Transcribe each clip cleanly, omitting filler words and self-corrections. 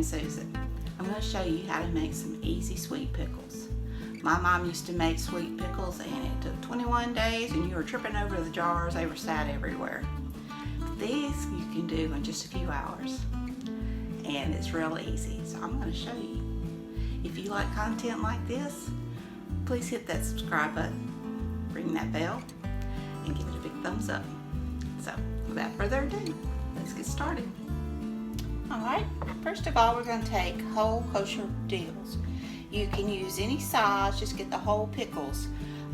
Susan. I'm going to show you how to make some easy sweet pickles. My mom used to make sweet pickles and it took 21 days and you were tripping over the jars. They were sat everywhere. These you can do in just a few hours and it's real easy. So I'm going to show you. If you like content like this, please hit that subscribe button, ring that bell, and give it a big thumbs up. So without further ado, let's get started. Alright, first of all we're going to take whole kosher dills. You can use any size, just get the whole pickles.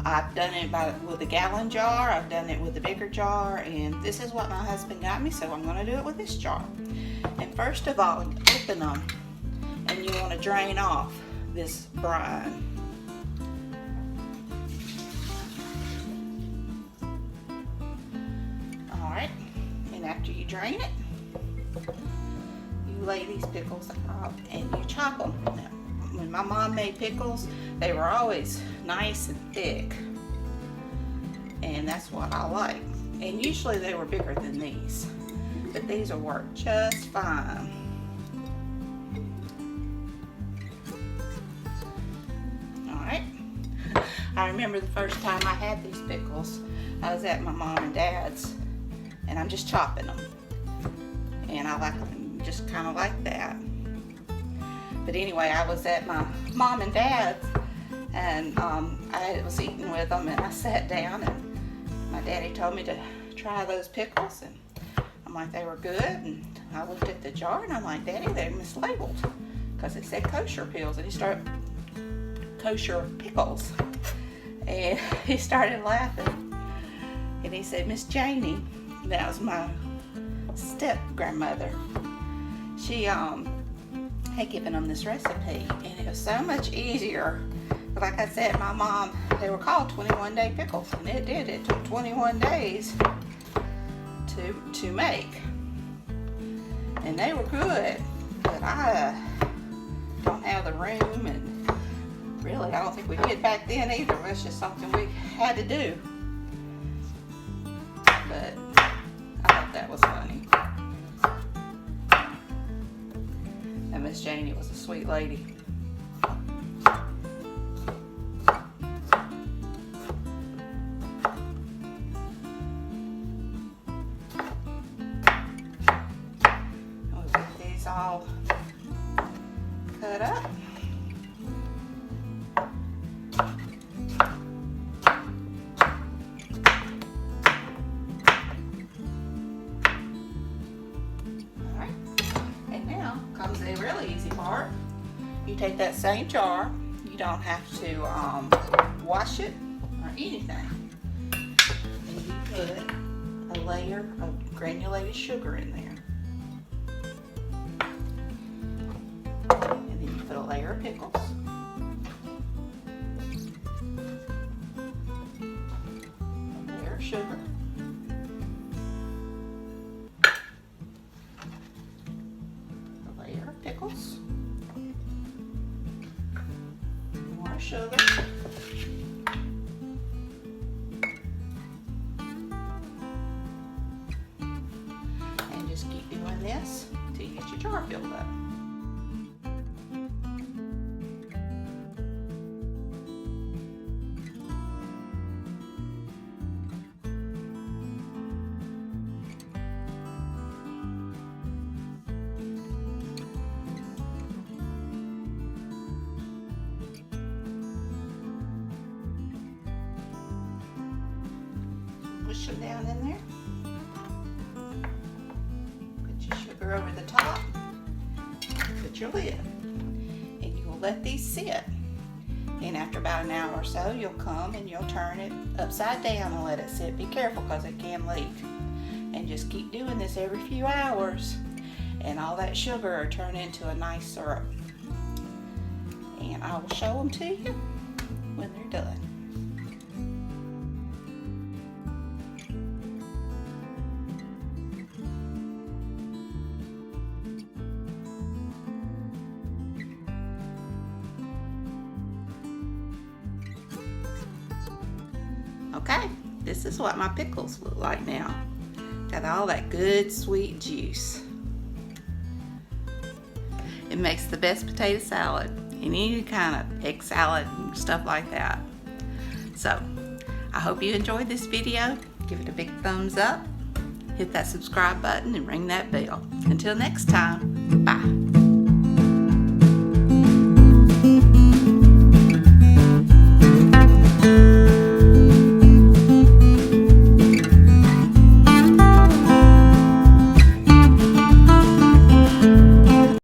I've done it with a gallon jar, I've done it with a bigger jar, and this is what my husband got me, so I'm going to do it with this jar. And first of all, open them, and you want to drain off this brine. Alright, and after you drain it, you lay these pickles out and you chop them. Now, when my mom made pickles, they were always nice and thick, and that's what I like. And usually they were bigger than these, but these will work just fine. Alright, I remember the first time I had these pickles, I was at my mom and dad's, and I'm just chopping them, and I like them just kind of like that. But anyway, I was at my mom and dad's, and I was eating with them, and I sat down, and my daddy told me to try those pickles, and I'm like, they were good, and I looked at the jar, and I'm like, Daddy, they're mislabeled, because it said kosher pills, and he started, kosher pickles, and he started laughing, and he said, Miss Janie, that was my step grandmother, she had given them this recipe, and it was so much easier. Like I said, my mom, they were called 21-day pickles, and it took 21 days to make, and they were good, but I don't have the room, and really I don't think we did back then either. It was just something we had to do, but I thought that was funny. And Miss Janie was a sweet lady. We'll get these all cut up. Comes the really easy part. You take that same jar, you don't have to wash it or anything, and you put a layer of granulated sugar in there, and then you put a layer of pickles, a layer of sugar, pickles, more sugar, and just keep doing this until you get your jar filled up. Push them down in there. Put your sugar over the top. Put your lid. And you will let these sit. And after about an hour or so, you'll come and you'll turn it upside down and let it sit. Be careful because it can leak. And just keep doing this every few hours. And all that sugar will turn into a nice syrup. And I will show them to you when they're done. Okay, this is what my pickles look like now. Got all that good sweet juice. It makes the best potato salad and any kind of egg salad and stuff like that. So I hope you enjoyed this video. Give it a big thumbs up, hit that subscribe button, and ring that bell. Until next time, bye.